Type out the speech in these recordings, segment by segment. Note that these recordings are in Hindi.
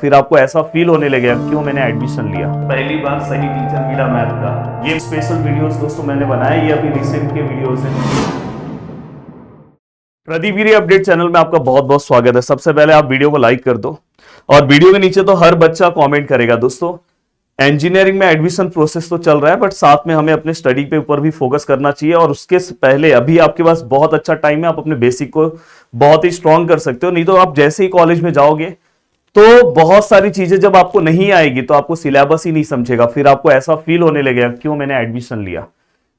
फिर आपको ऐसा फील होने लगेगा क्यों मैंने एडमिशन लिया। पहली बार सही टीचर मिला मैथ का। ये स्पेशल वीडियोस दोस्तों मैंने बनाए, ये अभी रिसेंट के वीडियोस हैं। प्रदीप गिरी अपडेट चैनल में आपका बहुत बहुत स्वागत है। सबसे पहले आप वीडियो को लाइक कर दो और वीडियो के नीचे तो हर बच्चा कमेंट करेगा। दोस्तों इंजीनियरिंग में एडमिशन प्रोसेस तो चल रहा है, बट साथ में हमें अपने स्टडी पे ऊपर भी फोकस करना चाहिए। और उसके पहले अभी आपके पास बहुत अच्छा टाइम है, आप अपने बेसिक को बहुत ही स्ट्रांग कर सकते हो। नहीं तो आप जैसे ही कॉलेज में जाओगे तो बहुत सारी चीजें जब आपको नहीं आएगी तो आपको सिलेबस ही नहीं समझेगा, फिर आपको ऐसा फील होने लगेगा क्यों मैंने एडमिशन लिया।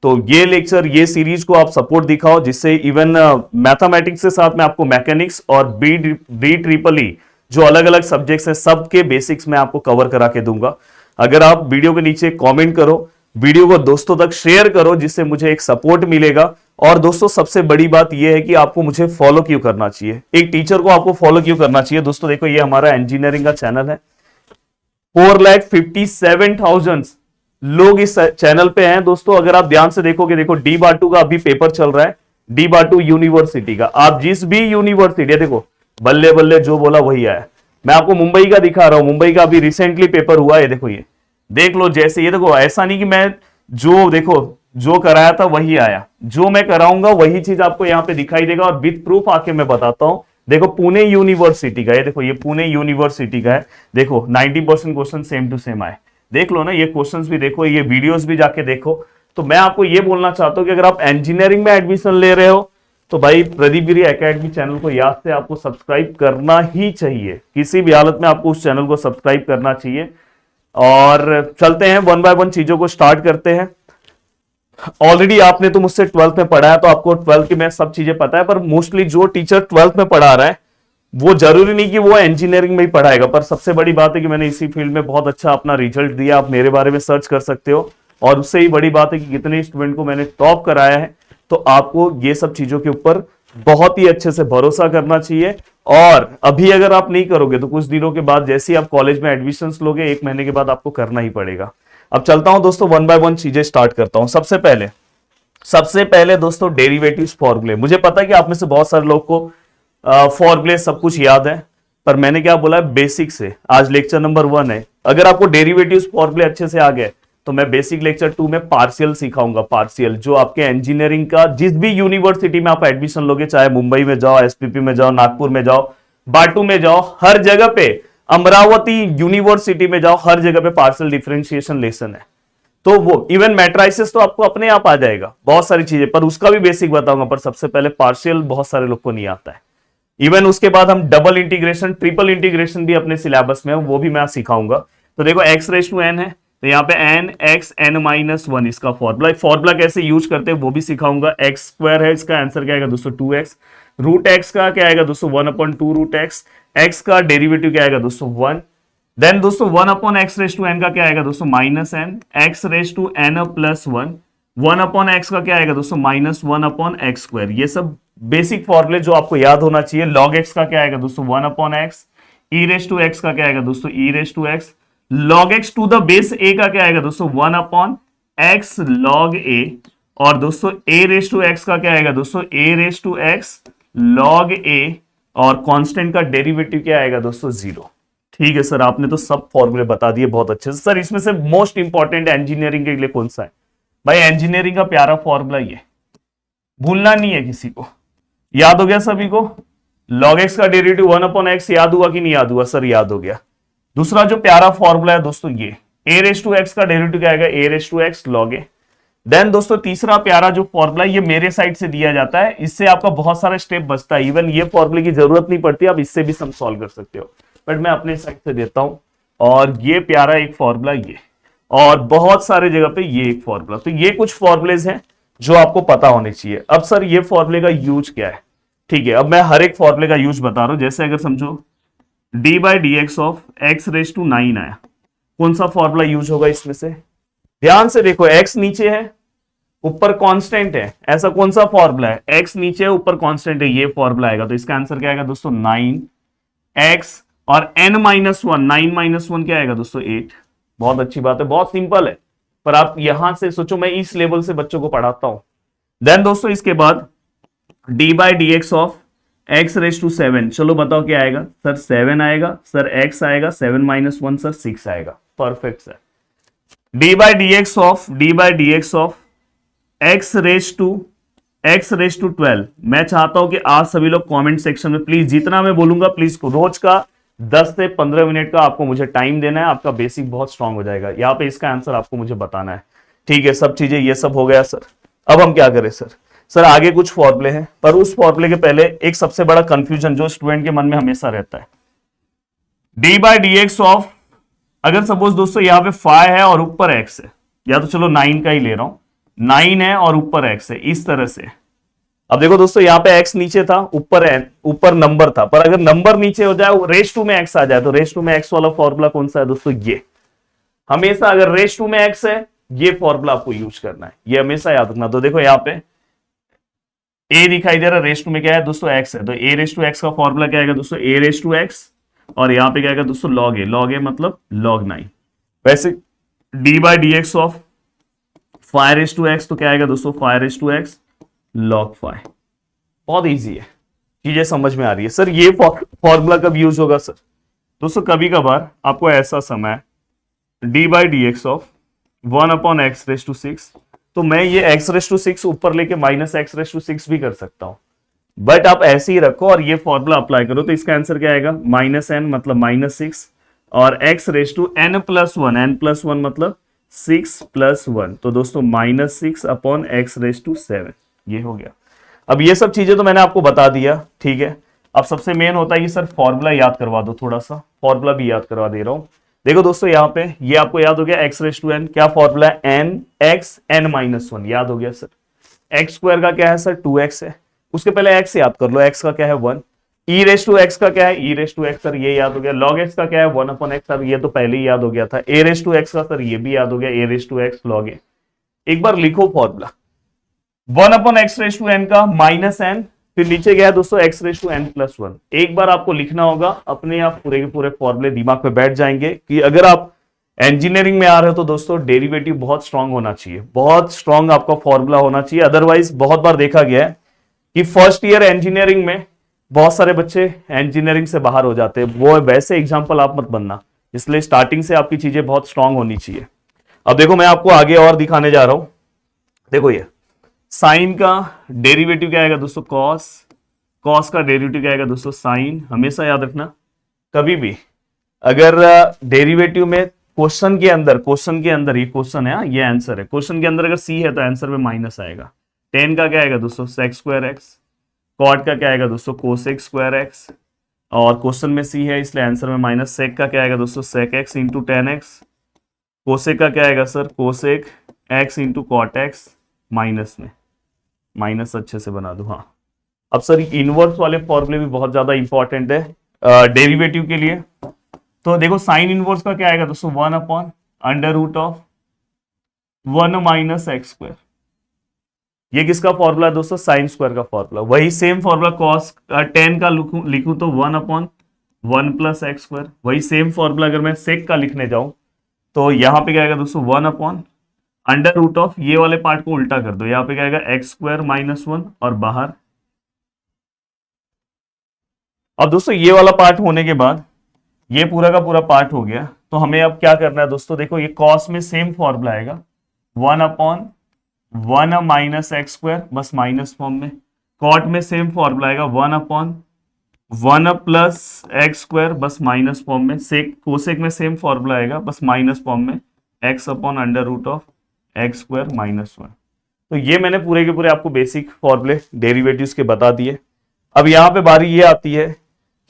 तो ये लेक्चर, ये सीरीज को आप सपोर्ट दिखाओ, जिससे इवन मैथमेटिक्स के साथ में आपको मैकेनिक्स और बी ट्रिपल ई जो अलग अलग सब्जेक्ट्स हैं सबके बेसिक्स में आपको कवर करा के दूंगा। अगर आप वीडियो के नीचे कमेंट करो, वीडियो को दोस्तों तक शेयर करो, जिससे मुझे एक सपोर्ट मिलेगा। और दोस्तों सबसे बड़ी बात यह है कि आपको मुझे फॉलो क्यों करना चाहिए, एक टीचर को आपको फॉलो क्यों करना चाहिए। दोस्तों देखो, ये हमारा इंजीनियरिंग का चैनल है। 4,57,000 लोग इस चैनल पे हैं। दोस्तों अगर आप ध्यान से देखोगे, देखो डी बाटू का अभी पेपर चल रहा है, डी बाटू यूनिवर्सिटी का। आप जिस भी यूनिवर्सिटी, देखो बल्ले बल्ले जो बोला वही आया। मैं आपको मुंबई का दिखा रहा हूं, मुंबई का अभी रिसेंटली पेपर हुआ है। देखो ये देख लो, जैसे ये देखो, ऐसा नहीं कि मैं जो देखो जो कराया था वही आया, जो मैं कराऊंगा वही चीज आपको यहाँ पे दिखाई देगा। और विद प्रूफ आके मैं बताता हूं। देखो पुणे यूनिवर्सिटी का, ये देखो ये पुणे यूनिवर्सिटी का है। देखो 90% क्वेश्चन सेम टू सेम आए। देख लो ना, ये क्वेश्चंस भी देखो, ये वीडियोस भी जाके देखो। तो मैं आपको ये बोलना चाहता हूं कि अगर आप इंजीनियरिंग में एडमिशन ले रहे हो तो भाई प्रदीप गिरी एकेडमी चैनल को याद से आपको सब्सक्राइब करना ही चाहिए। किसी भी हालत में आपको उस चैनल को सब्सक्राइब करना चाहिए। और चलते हैं वन बाय वन चीजों को स्टार्ट करते हैं। ऑलरेडी आपने तो मुझसे 12th में पढ़ा है, तो आपको 12th की में सब चीजें पता है। पर मोस्टली जो टीचर 12th में पढ़ा रहा है वो जरूरी नहीं कि वो इंजीनियरिंग में ही पढ़ाएगा। पर सबसे बड़ी बात है कि मैंने इसी फील्ड में बहुत अच्छा अपना रिजल्ट दिया। आप मेरे बारे में सर्च कर सकते हो। और उससे ही बड़ी बात है कि कितने स्टूडेंट को मैंने टॉप कराया है। तो आपको ये सब चीजों के ऊपर बहुत ही अच्छे से भरोसा करना चाहिए। और अभी अगर आप नहीं करोगे तो कुछ दिनों के बाद, जैसे ही आप कॉलेज में एडमिशन लोगे, 1 महीने के बाद आपको करना ही पड़ेगा। अब चलता हूं दोस्तों, वन बाय वन चीजें स्टार्ट करता हूं। सबसे पहले दोस्तों डेरिवेटिव्स फॉर्मूले। मुझे पता है कि आप में से बहुत सारे लोग को फॉर्मूले सब कुछ याद है, पर मैंने क्या बोला है, बेसिक से। आज लेक्चर नंबर 1 है। अगर आपको डेरिवेटिव्स फॉर्मूले अच्छे से आ गए तो मैं बेसिक लेक्चर 2 में पार्शियल सिखाऊंगा। पार्शियल जो आपके इंजीनियरिंग का जिस भी यूनिवर्सिटी में आप एडमिशन लोगे, चाहे मुंबई में जाओ, एसपीपी में जाओ, नागपुर में जाओ, बाटू में जाओ, हर जगह पे, अमरावती यूनिवर्सिटी में जाओ, हर जगह पे पार्शियल डिफरेंशिएशन लेसन है। तो वो इवन मैट्राइसिस तो आपको अपने आप आ जाएगा, बहुत सारी चीजें, पर उसका भी बेसिक बताऊंगा। पर सबसे पहले पार्शियल बहुत सारे लोग को नहीं आता है। इवन उसके बाद हम डबल इंटीग्रेशन, ट्रिपल इंटीग्रेशन भी अपने सिलेबस में है, वो भी मैं सिखाऊंगा। तो देखो x⁻n है, तो यहाँ पे n x n-1 इसका फॉर्मूला कैसे यूज करते हैं वो भी सिखाऊंगा। x² है, इसका आंसर क्या आएगा दोस्तों 2x। रूट x का क्या आएगा दोस्तों 1/2 रूट x। x का डेरिवेटिव क्या आएगा दोस्तों 1। देन दोस्तों 1/x⁻n का क्या आएगा दोस्तों -n। x⁻n+1 1/x का क्या आएगा दोस्तों -1/x²। ये सब बेसिक फॉर्मूले जो आपको याद होना चाहिए। log x का क्या आएगा दोस्तों 1/x। e⁻x का क्या आएगा दोस्तों e⁻x। log x to the base a का क्या आएगा दोस्तों 1/x log a। और दोस्तों a⁻x का क्या आएगा दोस्तों a⁻x log a। और कांस्टेंट का डेरिवेटिव क्या आएगा दोस्तों 0। ठीक है सर, आपने तो सब फॉर्मूले बता दिए बहुत अच्छे से। सर इसमें से मोस्ट इंपॉर्टेंट इंजीनियरिंग के लिए कौन सा है? भाई इंजीनियरिंग का प्यारा फॉर्मूला ये, भूलना नहीं है किसी को। याद हो गया सभी को? log x का डेरिवेटिव 1/x याद हुआ कि नहीं याद हुआ? सर याद हो गया। दूसरा जो प्यारा फॉर्मूला है दोस्तों ये a⁻x का डेरिवेटिव क्या आएगा a⁻x log a। देन दोस्तों तीसरा प्यारा जो फॉर्मूला ये मेरे साइड से दिया जाता है, इससे आपका बहुत सारा स्टेप बचता है। इवन ये फॉर्मूले की जरूरत नहीं पड़ती, आप इससे भी सम सॉल्व कर सकते हो, बट मैं अपने साइड से देता हूं। और ये प्यारा एक फॉर्मूला ये, और बहुत सारे जगह पे ये एक फॉर्मूला। तो ये कुछ फॉर्मूलेज हैं जो आपको पता होने चाहिए। अब सर ये फॉर्मूले का यूज क्या है? ठीक है, अब मैं हर एक फॉर्मूले का यूज बता रहा हूं। जैसे अगर समझो d/dx ऑफ x⁻9 आया, कौन सा फॉर्मूला यूज होगा इसमें से? ध्यान से देखो, x नीचे है, ऊपर कांस्टेंट है, ऐसा कौन सा फॉर्मूला है? x नीचे है, ऊपर कांस्टेंट है, ये फॉर्मूला आएगा। तो इसका आंसर क्या आएगा दोस्तों 9x। और n-1, 9 - 1 क्या आएगा दोस्तों 8। बहुत अच्छी बात है, बहुत सिंपल है। पर आप यहां से सोचो, मैं इस लेवल से बच्चों को पढ़ाता हूं। देन दोस्तों इसके बाद d/dx of x raise to 7, चलो बताओ क्या आएगा सर, 7 आएगा सर, एक्स आएगा, 7 - 1 सर 6 आएगा, perfect sir. D by d x of x raise to 12। मैं चाहता हूं कि आज सभी लोग कमेंट सेक्शन में प्लीज, जितना मैं बोलूंगा प्लीज, रोज का 10 से 15 मिनट का आपको मुझे टाइम देना है, आपका बेसिक बहुत स्ट्रांग हो जाएगा। यहाँ पे इसका आंसर आपको मुझे बताना है, ठीक है। सब चीजें ये सब हो गया सर। अब हम क्या करें सर, सर आगे कुछ फॉर्मूले हैं, पर उस फॉर्मूले के पहले एक सबसे बड़ा कंफ्यूजन जो स्टूडेंट के मन में हमेशा रहता है, D by d x of, अगर सपोज दोस्तों यहाँ पे 5 है और ऊपर एक्स है, या तो चलो 9 का ही ले रहा हूं, 9 है और ऊपर एक्स है, इस तरह से। अब देखो दोस्तों यहाँ पे एक्स नीचे था, ऊपर नंबर था, पर अगर नंबर नीचे हो जाए, रेस टू में एक्स आ जाए, तो रेस टू में एक्स वाला फॉर्मूला कौन सा है दोस्तों, ये। हमेशा अगर रेस टू में एक्स है, ये फॉर्मूला आपको यूज करना है, ये हमेशा याद रखना। तो देखो यहाँ पे ए दिखाई दे रहा है, रेस टू में क्या है दोस्तों, एक्स है, तो ए रेस टू एक्स का फॉर्मूला क्या आएगा दोस्तों, ए रेस टू एक्स, और यहाँ पे क्या आएगा दोस्तों, लॉग ए मतलब log 9। वैसे d by d x of 5 raise to x, तो क्या आएगा दोस्तों, 5 रेस टू एक्स log 5। बहुत इजी है, चीजें समझ में आ रही है सर। ये फॉर्मूला कब यूज होगा सर दोस्तों, कभी कभार आपको ऐसा समय D by d x of 1/x⁶, तो मैं ये x⁶ ऊपर लेके -x⁶ भी कर सकता हूं, बट आप ऐसे ही रखो और ये फॉर्मूला अप्लाई करो, तो इसका आंसर क्या आएगा, -n मतलब -6, और x⁻n+1, n+1 मतलब 6+1, तो दोस्तों -6/x⁻7, ये हो गया। अब ये सब चीजें तो मैंने आपको बता दिया, ठीक है। अब सबसे मेन होता है कि सर फॉर्मूला याद करवा दो, थोड़ा सा फॉर्मूला भी याद करवा दे रहा हूं। देखो दोस्तों यहाँ पे ये आपको याद हो गया, x⁻n क्या फॉर्मूला है, n(x n-1), याद हो गया सर। x² का क्या है सर, 2x है, उसके पहले x याद कर लो, x का क्या है 1, e⁻x का क्या है, e⁻x सर ये याद हो गया, log x का क्या है 1/x सर, ये तो पहले ही याद हो गया था, a⁻x का सर ये भी याद हो गया, a⁻x log a। एक बार लिखो फॉर्मूला 1/x⁻n का -n, फिर नीचे गया दोस्तों x⁻n+1। एक बार आपको लिखना होगा, अपने आप पूरे के पूरे फॉर्मूले दिमाग पे बैठ जाएंगे कि अगर आप इंजीनियरिंग में आ रहे हो तो दोस्तों डेरिवेटिव बहुत स्ट्रांग होना चाहिए, बहुत स्ट्रांग आपका फॉर्मूला होना चाहिए। अदरवाइज बहुत बार देखा गया है कि फर्स्ट ईयर इंजीनियरिंग में बहुत सारे बच्चे इंजीनियरिंग से बाहर हो जाते हैं, वो वैसे एग्जाम्पल आप मत बनना, इसलिए स्टार्टिंग से आपकी चीजें बहुत स्ट्रांग होनी चाहिए। अब देखो मैं आपको आगे और दिखाने जा रहा हूं, देखो ये साइन का डेरिवेटिव क्या आएगा दोस्तों, कॉस का डेरिवेटिव क्या आएगा दोस्तों, साइन। हमेशा याद रखना, कभी भी अगर डेरिवेटिव में क्वेश्चन के अंदर ये क्वेश्चन है, ये आंसर है, क्वेश्चन के अंदर अगर सी है तो आंसर में माइनस आएगा। टेन का क्या आएगा दोस्तों, sec²x, कॉट का क्या आएगा दोस्तों, cosec²x, और क्वेश्चन में सी है इसलिए आंसर में माइनस। सेक का क्या आएगा दोस्तों, sec(x × tan x), कोसेक का क्या आएगा सर, cosec(x × cot(x), माइनस में, माइनस अच्छे से बना दो, हाँ। अब सर इनवर्स वाले फॉर्मूले भी बहुत ज्यादा इंपॉर्टेंट है डेरिवेटिव के लिए, तो देखो साइन इनवर्स का क्या आएगा दोस्तों, 1/√1 - x²। ये किसका फॉर्मूला है दोस्तों, साइन स्क्वायर का फॉर्मूला। वही सेम फॉर्मूला कॉस 10 का लिखूं तो 1/1 + x²। वही सेम फॉर्मूला अगर मैं सेक का लिखने जाऊं तो यहां पे क्या आएगा दोस्तों, 1/√, ये वाले पार्ट को उल्टा कर दो, यहाँ पे क्या आएगा x² - 1 और बाहर। अब दोस्तों ये वाला पार्ट होने के बाद ये पूरा का पूरा पार्ट हो गया, तो हमें अब क्या करना है दोस्तों, देखो ये कॉस में सेम फॉर्मूला आएगा 1/1 - x², बस माइनस फॉर्म में। कॉट में सेम फॉर्मूला आएगा 1/1 + x², बस माइनस फॉर्म में। सेक कोसेक में सेम फॉर्मूला आएगा बस माइनस फॉर्म में, x/√(x² - 1। तो ये मैंने पूरे के पूरे आपको बेसिक फॉर्मूले डेरिवेटिव्स के बता दिए। अब यहाँ पे बारी ये आती है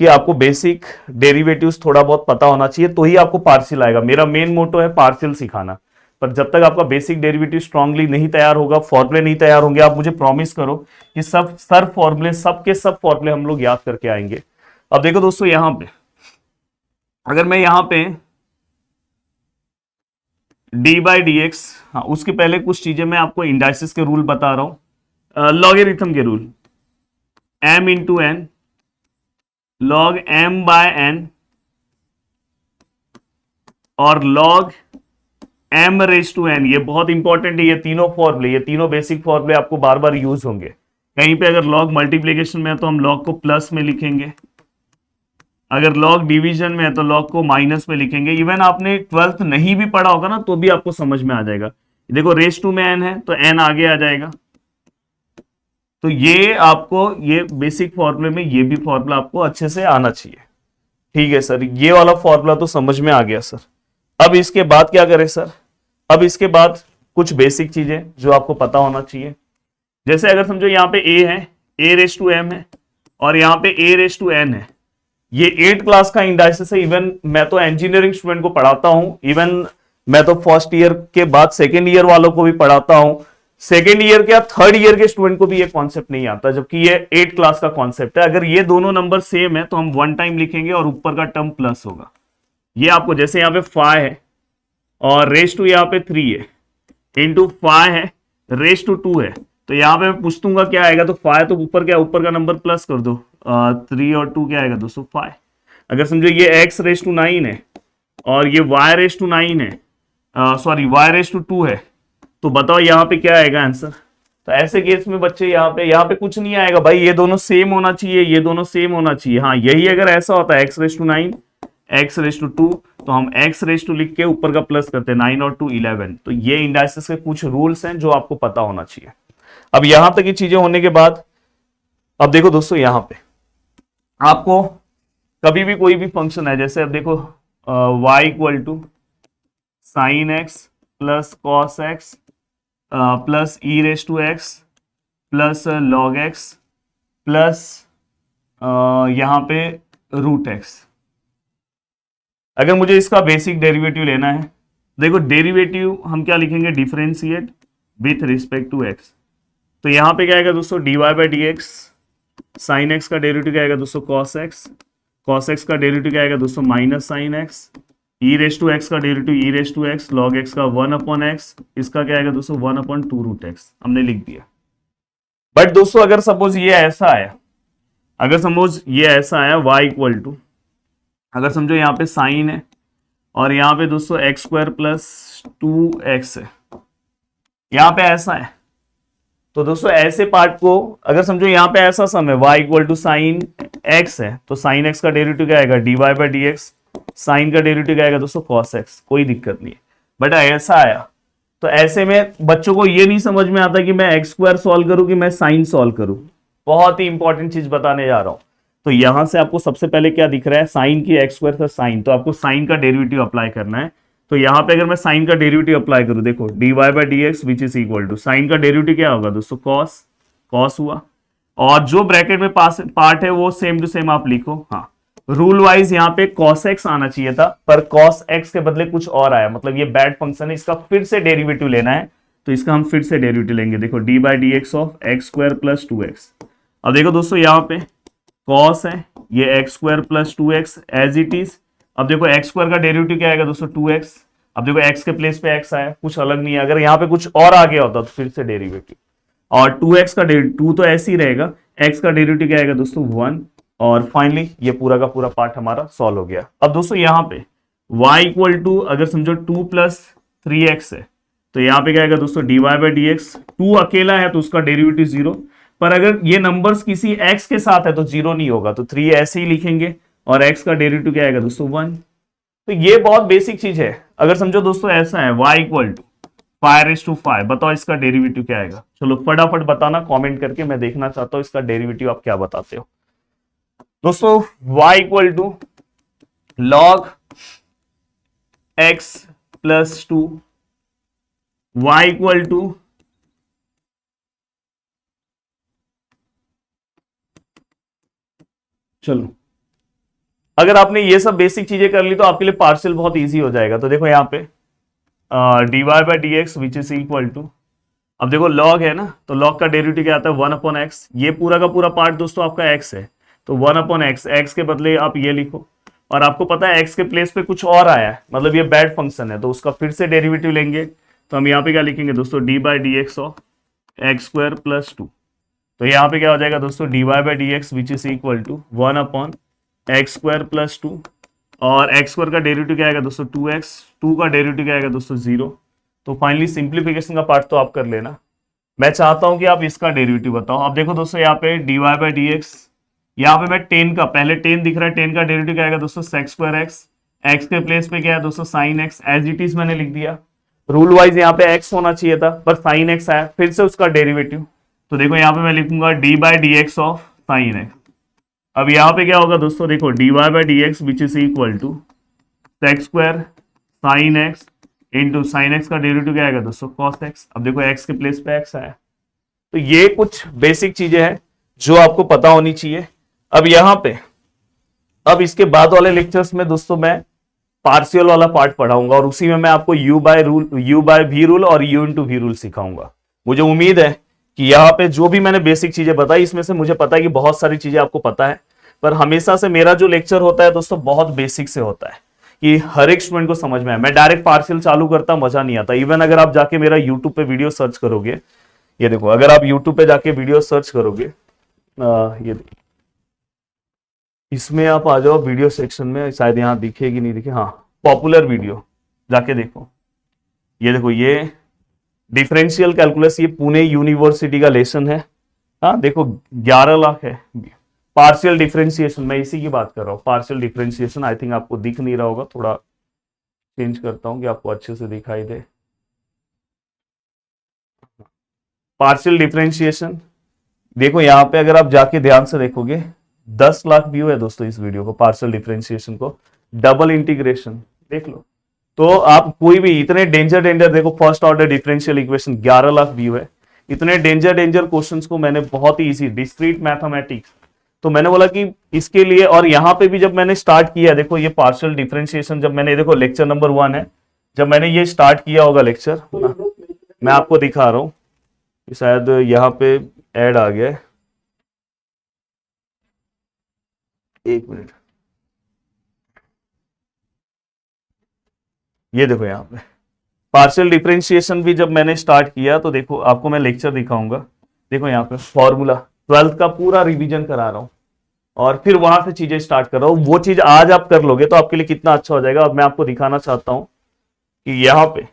कि आपको बेसिक डेरिवेटिव्स थोड़ा बहुत पता होना चाहिए, तो ही आपको पार्शियल आएगा। मेरा मेन मोटो है पार्शियल सिखाना, पर जब तक आपका बेसिक डेरिवेटिव स्ट्रांगली नहीं तैयार होगा, फॉर्मूले नहीं तैयार होंगे, आप मुझे प्रॉमिस करो कि सब फॉर्मूले, सबके सब फॉर्मूले हम लोग याद करके आएंगे। अब देखो दोस्तों यहां पे अगर मैं यहां पे d/dx, हाँ उसके पहले कुछ चीजें मैं आपको इंडाइसिस के रूल बता रहा हूं, लॉगरिथम के rule, m × n log m/n और log m⁻n, ये बहुत इंपॉर्टेंट है। ये तीनों फॉर्मूले, ये तीनों बेसिक फॉर्मूले आपको बार बार यूज होंगे। कहीं पे अगर लॉग मल्टीप्लीकेशन में है तो हम लॉग को प्लस में लिखेंगे, अगर लॉग डिवीजन में है तो लॉग को माइनस में लिखेंगे। इवन आपने 12th नहीं भी पढ़ा होगा ना तो भी आपको समझ में आ जाएगा। देखो रेस टू में n है तो n आगे आ जाएगा। तो ये आपको ये बेसिक फॉर्मूले में ये भी फॉर्मूला आपको अच्छे से आना चाहिए। ठीक है सर, ये वाला फॉर्मूला तो समझ में आ गया सर। अब इसके बाद क्या करें सर? अब इसके बाद कुछ बेसिक चीजें जो आपको पता होना चाहिए। जैसे अगर समझो यहाँ पे a है, a रेस टू m है, और यहाँ पे a रेस टू n है। ये 8 क्लास का इंडाइसिस है। इवन मैं तो इंजीनियरिंग स्टूडेंट को पढ़ाता हूं, इवन मैं तो फर्स्ट ईयर के बाद सेकेंड ईयर वालों को भी पढ़ाता हूं। सेकेंड ईयर के या थर्ड ईयर के स्टूडेंट को भी ये कॉन्सेप्ट नहीं आता, जबकि ये 8 क्लास का कॉन्सेप्ट है। अगर ये दोनों नंबर सेम है तो हम वन टाइम लिखेंगे और ऊपर का टर्म प्लस होगा। ये आपको जैसे यहाँ पे 5 है और रेस टू यहाँ पे 3 है, इंटू 5 है, रेस टू 2 है, तो यहाँ पे मैं पूछ दूंगा क्या आएगा, तो 5 तो ऊपर क्या, ऊपर का नंबर प्लस कर दो, 3 और 2 क्या आएगा दोस्तों 5। अगर समझो ये x रेस टू 9 है और ये y रेस टू 9 है, सॉरी y रेस टू 2 है, तो बताओ यहाँ पे क्या आएगा आंसर। तो ऐसे केस में बच्चे यहाँ पे कुछ नहीं आएगा भाई, ये दोनों सेम होना चाहिए, ये दोनों सेम होना चाहिए। हाँ यही अगर ऐसा होता है x raise to 9 x raise to 2, तो हम x रेस टू लिख के ऊपर का प्लस करते हैं, 9 और 2 11। तो ये इंडाइसिस के कुछ रूल्स हैं जो आपको पता होना चाहिए। अब यहां तक की चीजें होने के बाद अब देखो दोस्तों, यहां पे आपको कभी भी कोई भी फंक्शन है, जैसे अब देखो y equal to sine x plus cos x plus e raise to x plus log x plus यहां पे रूट एक्स। अगर मुझे इसका बेसिक डेरिवेटिव लेना है, देखो डेरिवेटिव हम क्या लिखेंगे, differentiate with respect to x. तो यहां पे क्या आएगा दोस्तों, d y by d x, sine x का डेरिवेटिव क्या आएगा दोस्तों कॉस एक्स, कॉस एक्स का डेरिवेटिव क्या आएगा दोस्तों minus sine x, e raise to x का derivative e raise to x, log x का 1 अपॉन एक्स, इसका क्या आएगा दोस्तों 1 अपॉन 2 रूट एक्स, हमने लिख दिया। बट दोस्तों अगर सपोज ये ऐसा आया, अगर सपोज ये ऐसा आया y इक्वल टू, अगर समझो यहाँ पे साइन है और यहाँ पे दोस्तों एक्स स्क्वायर प्लस 2x है, यहाँ पे ऐसा है, तो दोस्तों ऐसे पार्ट को अगर समझो यहाँ पे ऐसा सम है y equal to sine x है, तो साइन एक्स का डेरिवेटिव क्या आएगा d y by d x, sine का डेरिवेटिव क्या आएगा दोस्तों कॉस एक्स, कोई दिक्कत नहीं है। बट ऐसा आया तो ऐसे में बच्चों को ये नहीं समझ में आता कि मैं एक्स स्क्वायर सॉल्व करूं कि मैं साइन सॉल्व करूं। बहुत ही इंपॉर्टेंट चीज बताने जा रहा हूं। तो यहां से आपको सबसे पहले क्या दिख रहा है, साइन की एक्स स्क्वायर से साइन, तो आपको साइन का डेरिवेटिव अप्लाई करना है। तो यहाँ पे अगर मैं साइन का डेरिवेटिव अप्लाई करूं, देखो d y by d x which is equal to, sine का डेरिवेटिव क्या होगा दोस्तों कॉस, कॉस हुआ, और जो ब्रैकेट में पार्ट है वो सेम टू सेम आप लिखो। हाँ रूल वाइज यहाँ पे cos x आना चाहिए था, पर cos x के बदले कुछ और आया, मतलब ये बैड फंक्शन है, इसका फिर से डेरिवेटिव लेना है, तो इसका हम फिर से डेरिवेटिव लेंगे। देखो d by d x of x square plus 2x। अब देखो दोस्तों यहाँ पे cos है, ये x square plus 2x as it is. अब देखो एक्स स्क्वायर का डेरिवेटिव क्या आएगा दोस्तों 2x। अब देखो x के प्लेस पे x आया, कुछ अलग नहीं है। अगर यहाँ पे कुछ और आ गया होता तो फिर से डेरिवेटिव, और 2x का डेरिवेटिव 2 तो ऐसे ही रहेगा, x का डेरिवेटिव क्या आएगा दोस्तों 1, और फाइनली ये पूरा का पूरा पार्ट हमारा सॉल्व हो गया। अब दोस्तों यहाँ पे y इक्वल टू अगर समझो 2 प्लस 3x है, तो यहाँ पे क्या आएगा दोस्तों d y by d x, 2 अकेला है तो उसका डेरिवेटिव 0, पर अगर ये नंबर्स किसी x के साथ है तो 0 नहीं होगा, तो 3 ऐसे ही लिखेंगे, और x का डेरिवेटिव क्या आएगा दोस्तों 1। तो ये बहुत बेसिक चीज है। अगर समझो दोस्तों ऐसा है y इक्वल टू 5/5, बताओ इसका डेरिवेटिव क्या आएगा। चलो फटाफट बताना कमेंट करके, मैं देखना चाहता हूं इसका डेरिवेटिव आप क्या बताते हो। दोस्तों y equal to log x plus 2, y equal to चलो अगर आपने ये सब बेसिक चीजें कर ली तो आपके लिए पार्शियल बहुत इजी हो जाएगा। तो देखो यहाँ पे d y by d x which is equal to, अब देखो लॉग है ना, तो लॉग का डेरिवेटिव क्या आता है 1 अपॉन एक्स। ये पूरा का पूरा पार्ट दोस्तों आपका x है, तो 1 अपॉन एक्स, एक्स के बदले आप ये लिखो, और आपको पता है x के प्लेस पे कुछ और आया है, मतलब ये बैड फंक्शन है, तो उसका फिर से डेरिवेटिव लेंगे। तो हम यहाँ पे क्या लिखेंगे दोस्तों d by d x of x square plus 2। तो यहाँ पे क्या हो जाएगा दोस्तों d y by d x which is equal to 1 upon x square plus 2, और एक्स स्क्वायर का डेरिवेटिव क्या आएगा दोस्तों 2x, 2 का डेरिवेटिव क्या आएगा दोस्तों 0। तो फाइनली सिंप्लीफिकेशन का पार्ट तो आप कर लेना, मैं चाहता हूं कि आप इसका डेरिवेटिव बताओ। अब देखो दोस्तों यहाँ पे dy बाई डी एक्स, यहाँ पे मैं टेन का, पहले टेन दिख रहा है, टेन का डेरिवेटिव क्या आएगा दोस्तों, सेक स्क्वायर एक्स, एक्स के प्लेस पे क्या है दोस्तों sine x, as it is मैंने लिख दिया। रूल वाइज यहाँ पे एक्स होना चाहिए था पर साइन एक्स आया, फिर से उसका डेरिवेटिव, तो देखो यहाँ पे मैं लिखूंगा d by d x of sine x. अब यहाँ पे क्या होगा दोस्तों, देखो d y by d x which is equal to sec square sine x into sine x का डेरिवेटिव क्या आएगा दोस्तों कॉस एक्स। अब देखो एक्स के प्लेस पे एक्स आया। तो ये कुछ बेसिक चीजें हैं जो आपको पता होनी चाहिए। अब यहाँ पे, अब इसके बाद वाले लेक्चर्स में दोस्तों मैं पार्शियल वाला पार्ट पढ़ाऊंगा और उसी में मैं आपको यू बाय वी रूल और यू इंटू वी रूल सिखाऊंगा। मुझे उम्मीद है कि यहाँ पे जो भी मैंने बेसिक चीजें बताई, इसमें से मुझे पता है कि बहुत सारी चीजें आपको पता है, पर हमेशा से मेरा जो लेक्चर होता है दोस्तों बहुत बेसिक से होता है कि हर एक स्टूडेंट को समझ में आए। मैं डायरेक्ट पार्शियल चालू करता, मजा नहीं आता। इवन अगर आप जाके मेरा यूट्यूब पे वीडियो सर्च करोगे, ये देखो, अगर आप यूट्यूब पे जाके वीडियो सर्च करोगे, ये देखो, इसमें आप आ जाओ वीडियो सेक्शन में, शायद यहाँ दिखेगी नहीं दिखे, हाँ पॉपुलर वीडियो जाके देखो। ये देखो, ये डिफरेंशियल कैलकुलस, ये पुणे यूनिवर्सिटी का लेसन है। हाँ देखो 11 लाख है। पार्शियल डिफरेंशिएशन, मैं इसी की बात कर रहा हूँ, पार्शियल डिफरेंशिएशन। आई थिंक आपको दिख नहीं रहा होगा, थोड़ा चेंज करता हूँ कि आपको अच्छे से दिखाई दे। पार्शियल डिफरेंशिएशन देखो यहाँ पे, अगर आप जाके ध्यान से देखोगे 10 लाख व्यू है दोस्तों इस वीडियो को, पार्शियल डिफरेंशिएशन को। डबल इंटीग्रेशन देख लो, तो आप कोई भी इतने डेंजर देखो, first order differential equation 11 lakh view है। इतने डेंजर क्वेश्चंस को मैंने बहुत ही इजी, डिस्क्रीट मैथमेटिक्स, तो मैंने बोला कि इसके लिए। और यहाँ पे भी जब मैंने स्टार्ट किया, देखो ये पार्शियल डिफरेंशिएशन, जब मैंने, देखो लेक्चर नंबर 1 है, जब मैंने ये स्टार्ट किया होगा लेक्चर, मैं आपको दिखा रहा हूँ, शायद यहाँ पे ऐड आ गया है, एक मिनट, ये देखो यहाँ पे पार्शियल डिफरेंशिएशन भी जब मैंने स्टार्ट किया, तो देखो आपको मैं लेक्चर दिखाऊंगा। देखो यहाँ पे फॉर्मूला 12th का पूरा रिवीजन करा रहा हूँ और फिर वहां से चीजें स्टार्ट कर रहा हूँ। वो चीज आज आप कर लोगे तो आपके लिए कितना अच्छा हो जाएगा। अब मैं आपको दिखाना चाहता हूँ कि यहाँ पे,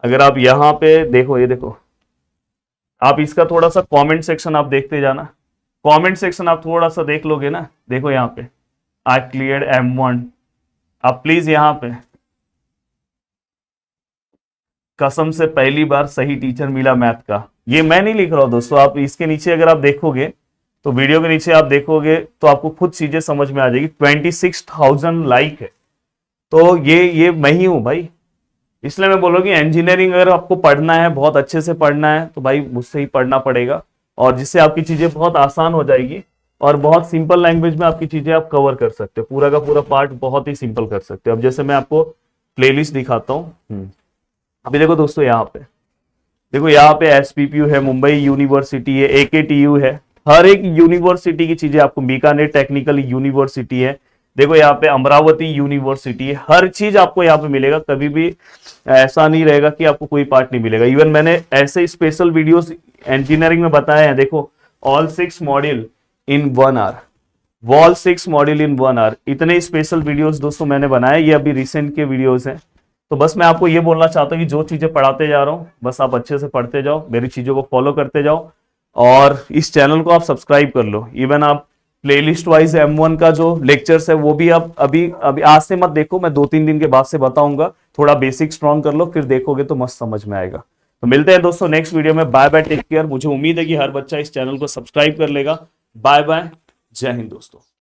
अगर आप यहाँ पे देखो, ये देखो, आप इसका थोड़ा सा कमेंट सेक्शन आप देखते जाना। कमेंट सेक्शन आप थोड़ा सा देख लोगे ना, देखो यहाँ पे आई क्लियर्ड M1। आप प्लीज यहाँ पे, कसम से पहली बार सही टीचर मिला मैथ का, ये मैं नहीं लिख रहा हूं दोस्तों, आप इसके नीचे अगर आप देखोगे तो वीडियो के नीचे आप देखोगे तो आपको खुद चीजें समझ में आ जाएगी। 26,000 लाइक है, तो ये मैं ही हूं भाई। इसलिए मैं बोलूँ कि इंजीनियरिंग अगर आपको पढ़ना है, बहुत अच्छे से पढ़ना है, तो भाई मुझसे ही पढ़ना पड़ेगा, और जिससे आपकी चीजें बहुत आसान हो जाएगी और बहुत सिंपल लैंग्वेज में आपकी चीजें आप कवर कर सकते हो। पूरा का पूरा पार्ट बहुत ही सिंपल कर सकते हो। अब जैसे मैं आपको प्लेलिस्ट दिखाता हूँ। अभी देखो दोस्तों, यहाँ पे देखो, यहाँ पे SPPU है, मुंबई यूनिवर्सिटी है, AKTU है, हर एक यूनिवर्सिटी की चीजें आपको, बीकानेर टेक्निकल यूनिवर्सिटी है, देखो यहाँ पे अमरावती यूनिवर्सिटी है, हर चीज आपको यहाँ पे मिलेगा। कभी भी ऐसा नहीं रहेगा कि आपको कोई पार्ट नहीं मिलेगा। इवन मैंने ऐसे स्पेशल वीडियोस इंजीनियरिंग में बताए हैं, देखो all 6 module in 1 hour, all 6 module in 1 hour, इतने स्पेशल वीडियोस दोस्तों मैंने बनाए। ये अभी रिसेंट के वीडियोस हैं। तो बस मैं आपको ये बोलना चाहता हूँ कि जो चीजें पढ़ाते जा रहा हूँ, बस आप अच्छे से पढ़ते जाओ, मेरी चीजों को फॉलो करते जाओ, और इस चैनल को आप सब्सक्राइब कर लो। इवन आप प्लेलिस्ट वाइज M1 का जो लेक्चर्स है वो भी आप अभी आज से मत देखो, मैं 2-3 दिन के बाद से बताऊंगा। थोड़ा बेसिक स्ट्रॉन्ग कर लो, फिर देखोगे तो मस्त समझ में आएगा। तो मिलते हैं दोस्तों नेक्स्ट वीडियो में। Bye bye, take care. मुझे उम्मीद है कि हर बच्चा इस चैनल को सब्सक्राइब कर लेगा। बाय बाय, जय हिंद दोस्तों।